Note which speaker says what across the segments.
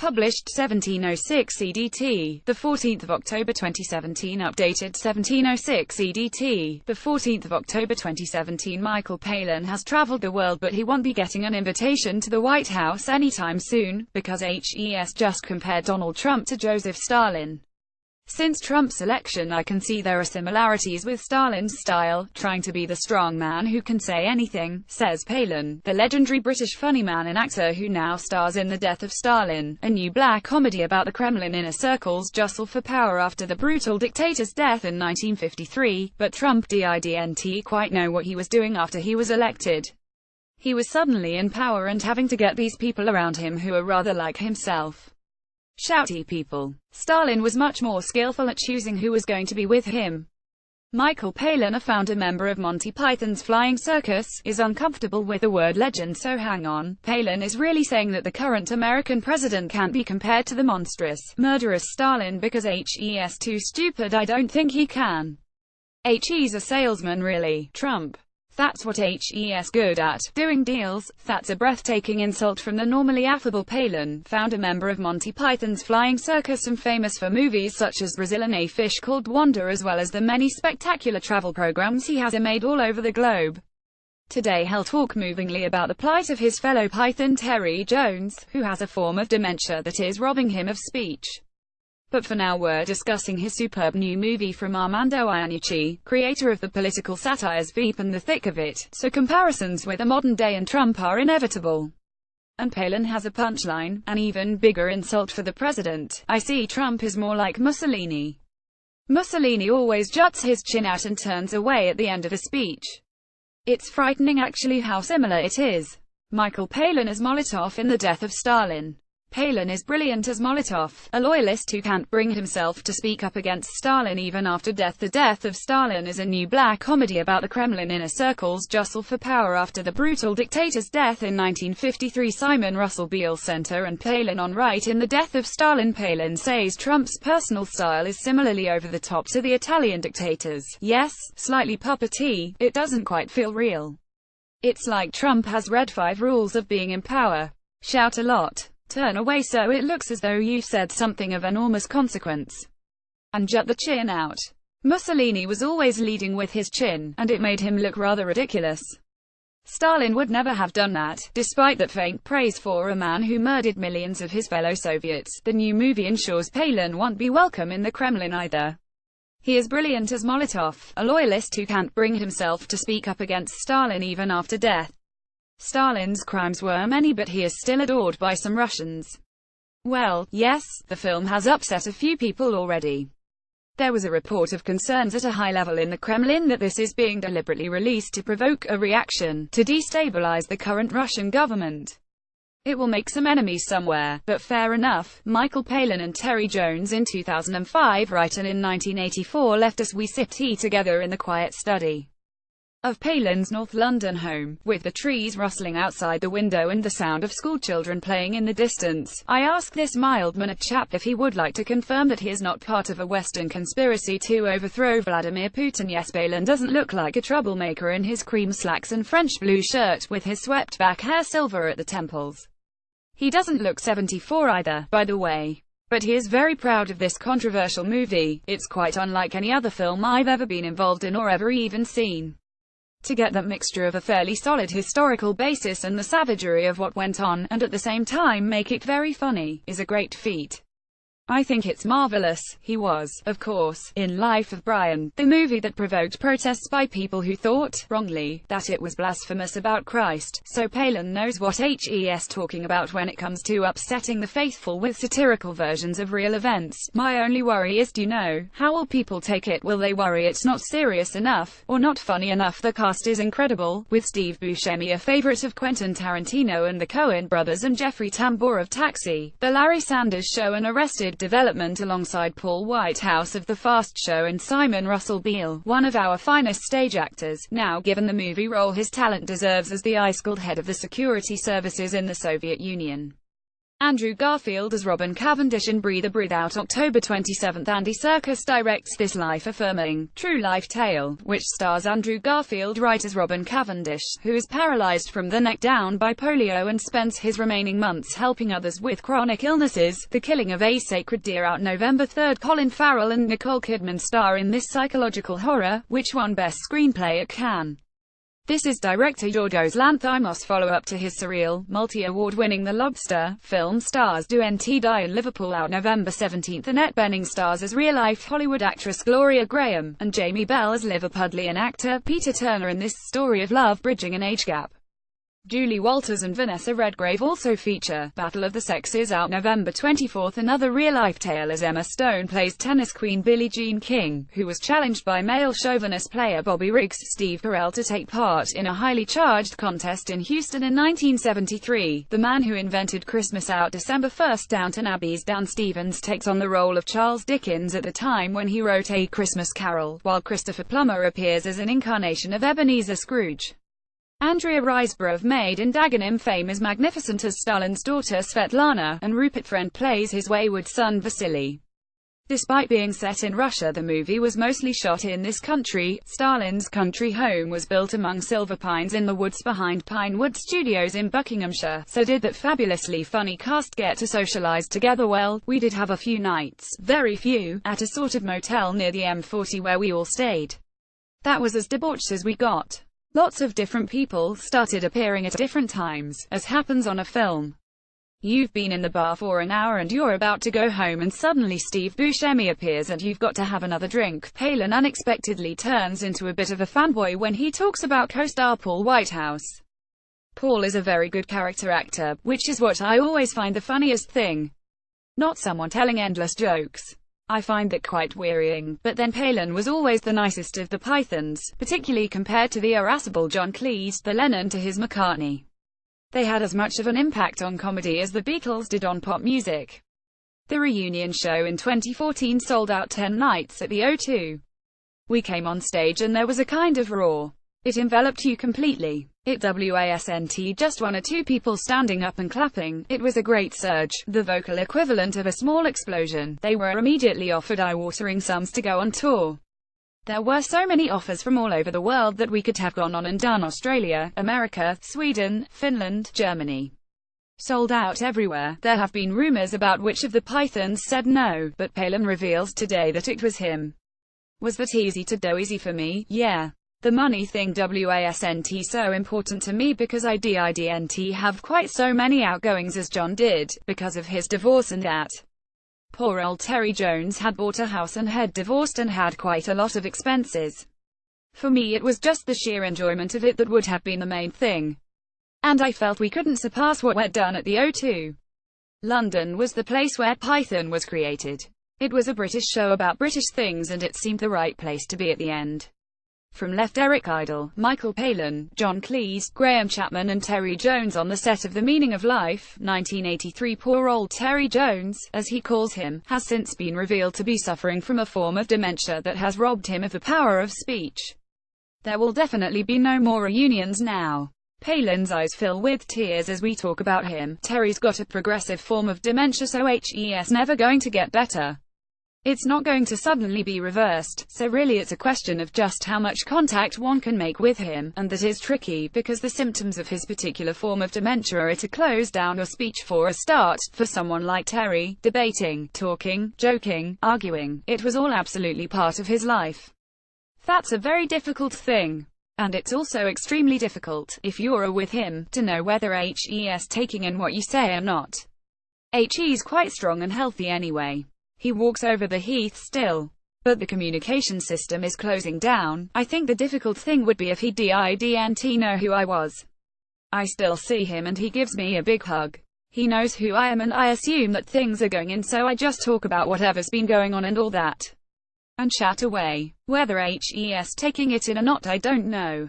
Speaker 1: published 1706 EDT, the 14th of October 2017, updated 1706 EDT, the 14th of October 2017. Michael Palin has traveled the world, but he won't be getting an invitation to the White House anytime soon, because HES just compared Donald Trump to Joseph Stalin. Since Trump's election, I can see there are similarities with Stalin's style, trying to be the strong man who can say anything, says Palin, the legendary British funnyman and actor who now stars in The Death of Stalin, a new black comedy about the Kremlin inner circle's jostle for power after the brutal dictator's death in 1953, but Trump didn't quite know what he was doing after he was elected. He was suddenly in power and having to get these people around him who are rather like himself. Shouty people. Stalin was much more skillful at choosing who was going to be with him. Michael Palin, a founder member of Monty Python's Flying Circus, is uncomfortable with the word legend, so hang on. Palin is really saying that the current American president can't be compared to the monstrous, murderous Stalin because he's too stupid. I don't think he can. He's a salesman really. Trump. That's what he's good at, doing deals. That's a breathtaking insult from the normally affable Palin, founder member of Monty Python's Flying Circus and famous for movies such as Brazil and A Fish Called Wanda, as well as the many spectacular travel programs he has made all over the globe. Today he'll talk movingly about the plight of his fellow Python Terry Jones, who has a form of dementia that is robbing him of speech. But for now we're discussing his superb new movie from Armando Iannucci, creator of the political satires Veep and The Thick of It, so comparisons with a modern day and Trump are inevitable. And Palin has a punchline, an even bigger insult for the president. I see Trump is more like Mussolini. Mussolini always juts his chin out and turns away at the end of a speech. It's frightening actually how similar it is. Michael Palin as Molotov in The Death of Stalin. Palin is brilliant as Molotov, a loyalist who can't bring himself to speak up against Stalin even after death. The Death of Stalin is a new black comedy about the Kremlin inner circle's jostle for power after the brutal dictator's death in 1953. Simon Russell Beale Center and Palin on right in The Death of Stalin. Palin says Trump's personal style is similarly over the top to the Italian dictators. Yes, slightly puppety, it doesn't quite feel real. It's like Trump has read 5 rules of being in power. Shout a lot. Turn away so it looks as though you've said something of enormous consequence. And jut the chin out. Mussolini was always leading with his chin, and it made him look rather ridiculous. Stalin would never have done that, despite that faint praise for a man who murdered millions of his fellow Soviets. The new movie ensures Palin won't be welcome in the Kremlin either. He is brilliant as Molotov, a loyalist who can't bring himself to speak up against Stalin even after death. Stalin's crimes were many, but he is still adored by some Russians. Well, yes, the film has upset a few people already. There was a report of concerns at a high level in the Kremlin that this is being deliberately released to provoke a reaction, to destabilize the current Russian government. It will make some enemies somewhere, but fair enough. Michael Palin and Terry Jones in 2005 right, and in 1984 left us. We sit tea together in the quiet study of Palin's North London home, with the trees rustling outside the window and the sound of schoolchildren playing in the distance. I ask this mild-mannered chap if he would like to confirm that he is not part of a Western conspiracy to overthrow Vladimir Putin. Yes, Palin doesn't look like a troublemaker in his cream slacks and French blue shirt with his swept-back hair silver at the temples. He doesn't look 74 either, by the way. But he is very proud of this controversial movie. It's quite unlike any other film I've ever been involved in or ever even seen. To get that mixture of a fairly solid historical basis and the savagery of what went on, and at the same time make it very funny, is a great feat. I think it's marvelous. He was, of course, in Life of Brian, the movie that provoked protests by people who thought, wrongly, that it was blasphemous about Christ, so Palin knows what he's talking about when it comes to upsetting the faithful with satirical versions of real events. My only worry is, do you know, how will people take it? Will they worry it's not serious enough, or not funny enough? The cast is incredible, with Steve Buscemi, a favorite of Quentin Tarantino and the Coen brothers, and Jeffrey Tambor of Taxi, The Larry Sanders Show and Arrested Development, alongside Paul Whitehouse of The Fast Show and Simon Russell Beale, one of our finest stage actors. Now given the movie role his talent deserves as the ice-cold head of the security services in the Soviet Union. Andrew Garfield as Robin Cavendish in Breathe Out. October 27. Andy Circus directs this life-affirming, true-life tale, which stars Andrew Garfield right as Robin Cavendish, who is paralyzed from the neck down by polio and spends his remaining months helping others with chronic illnesses. The killing of a sacred deer out November 3. Colin Farrell and Nicole Kidman star in this psychological horror, which won Best Screenplay at Cannes. This is director Yorgos Lanthimos' follow-up to his surreal, multi-award-winning The Lobster. Film stars Do Nt Die in Liverpool out November 17. Annette Bening stars as real-life Hollywood actress Gloria Graham, and Jamie Bell as Liverpudlian actor Peter Turner in this story of love bridging an age gap. Julie Walters and Vanessa Redgrave also feature. Battle of the Sexes out November 24. Another real-life tale as Emma Stone plays tennis queen Billie Jean King, who was challenged by male chauvinist player Bobby Riggs Steve Carell to take part in a highly charged contest in Houston in 1973. The man who invented Christmas out December 1. Downton Abbey's Dan Stevens takes on the role of Charles Dickens at the time when he wrote A Christmas Carol, while Christopher Plummer appears as an incarnation of Ebenezer Scrooge. Andrea Riseborough of Made in Dagenham fame is magnificent as Stalin's daughter Svetlana, and Rupert Friend plays his wayward son Vasily. Despite being set in Russia, the movie was mostly shot in this country. Stalin's country home was built among silver pines in the woods behind Pinewood Studios in Buckinghamshire. So did that fabulously funny cast get to socialise together? Well, we did have a few nights, very few, at a sort of motel near the M40 where we all stayed. That was as debauched as we got. Lots of different people started appearing at different times, as happens on a film. You've been in the bar for an hour and you're about to go home and suddenly Steve Buscemi appears and you've got to have another drink. Palin unexpectedly turns into a bit of a fanboy when he talks about co-star Paul Whitehouse. Paul is a very good character actor, which is what I always find the funniest thing. Not someone telling endless jokes. I find that quite wearying, but then Palin was always the nicest of the Pythons, particularly compared to the irascible John Cleese, the Lennon to his McCartney. They had as much of an impact on comedy as the Beatles did on pop music. The reunion show in 2014 sold out 10 nights at the O2. We came on stage and there was a kind of roar. It enveloped you completely. It wasn't just one or two people standing up and clapping, it was a great surge, the vocal equivalent of a small explosion. They were immediately offered eye-watering sums to go on tour. There were so many offers from all over the world that we could have gone on and done Australia, America, Sweden, Finland, Germany. Sold out everywhere. There have been rumors about which of the Pythons said no, but Palin reveals today that it was him. Was that easy to do? Easy for me, yeah. The money thing wasn't so important to me because I didn't have quite so many outgoings as John did, because of his divorce and that. Poor old Terry Jones had bought a house and had divorced and had quite a lot of expenses. For me it was just the sheer enjoyment of it that would have been the main thing. And I felt we couldn't surpass what we'd done at the O2. London was the place where Python was created. It was a British show about British things and it seemed the right place to be at the end. From left Eric Idle, Michael Palin, John Cleese, Graham Chapman and Terry Jones on the set of The Meaning of Life, 1983. Poor old Terry Jones, as he calls him, has since been revealed to be suffering from a form of dementia that has robbed him of the power of speech. There will definitely be no more reunions now. Palin's eyes fill with tears as we talk about him. Terry's got a progressive form of dementia, so he's never going to get better. It's not going to suddenly be reversed, so really it's a question of just how much contact one can make with him, and that is tricky, because the symptoms of his particular form of dementia are to close down your speech for a start. For someone like Terry, debating, talking, joking, arguing, it was all absolutely part of his life. That's a very difficult thing. And it's also extremely difficult, if you're with him, to know whether he's taking in what you say or not. He's quite strong and healthy anyway. He walks over the heath still. But the communication system is closing down. I think the difficult thing would be if he didn't know who I was. I still see him and he gives me a big hug. He knows who I am and I assume that things are going in, so I just talk about whatever's been going on and all that. And chat away. Whether he's taking it in or not, I don't know.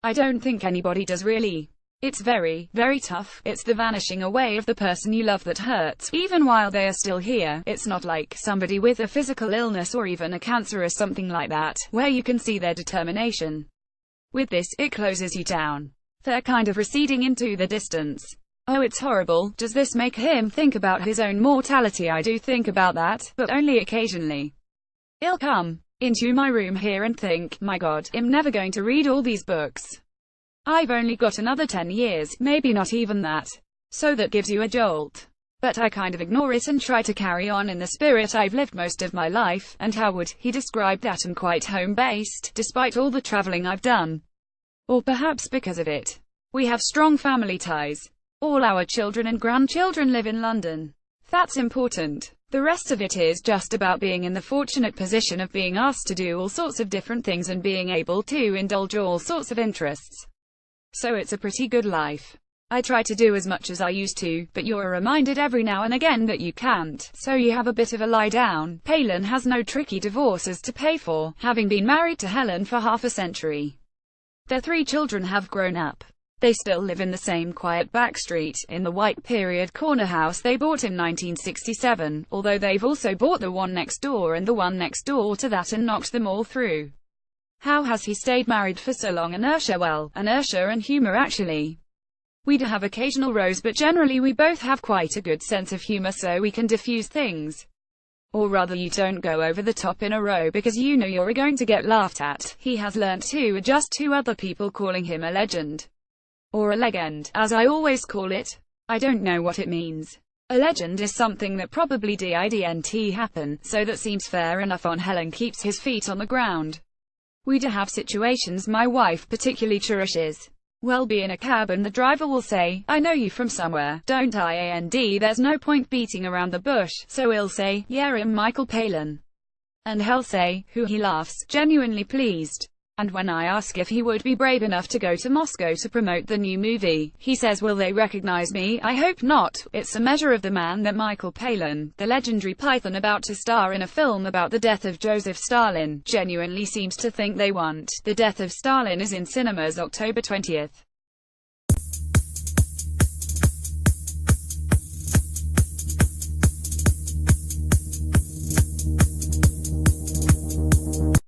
Speaker 1: I don't think anybody does really. It's very, very tough. It's the vanishing away of the person you love that hurts, even while they are still here. It's not like somebody with a physical illness or even a cancer or something like that, where you can see their determination. With this, it closes you down. They're kind of receding into the distance. Oh, it's horrible. Does this make him think about his own mortality? I do think about that, but only occasionally. I'll come into my room here and think, my God, I'm never going to read all these books. I've only got another 10 years, maybe not even that. So that gives you a jolt. But I kind of ignore it and try to carry on in the spirit I've lived most of my life. And how would he describe that? I'm quite home-based, despite all the traveling I've done. Or perhaps because of it. We have strong family ties. All our children and grandchildren live in London. That's important. The rest of it is just about being in the fortunate position of being asked to do all sorts of different things and being able to indulge all sorts of interests. So it's a pretty good life. I try to do as much as I used to, but you're reminded every now and again that you can't, so you have a bit of a lie down. Palin has no tricky divorces to pay for, having been married to Helen for half a century. Their 3 children have grown up. They still live in the same quiet back street, in the white period corner house they bought in 1967, although they've also bought the one next door and the one next door to that and knocked them all through. How has he stayed married for so long? Inertia. Well, inertia and humor actually. We do have occasional rows, but generally we both have quite a good sense of humor, so we can diffuse things. Or rather, you don't go over the top in a row because you know you're going to get laughed at. He has learnt to adjust to other people calling him a legend. Or a legend, as I always call it. I don't know what it means. A legend is something that probably didn't happen, so that seems fair enough on Helen keeps his feet on the ground. We do have situations my wife particularly cherishes. We'll be in a cab and the driver will say, I know you from somewhere, don't I? And there's no point beating around the bush, so he'll say, yeah, I'm Michael Palin. And he'll say, who? He laughs, genuinely pleased. And when I ask if he would be brave enough to go to Moscow to promote the new movie, he says, will they recognize me? I hope not. It's a measure of the man that Michael Palin, the legendary python about to star in a film about the death of Joseph Stalin, genuinely seems to think they want. The Death of Stalin is in cinemas October 20th.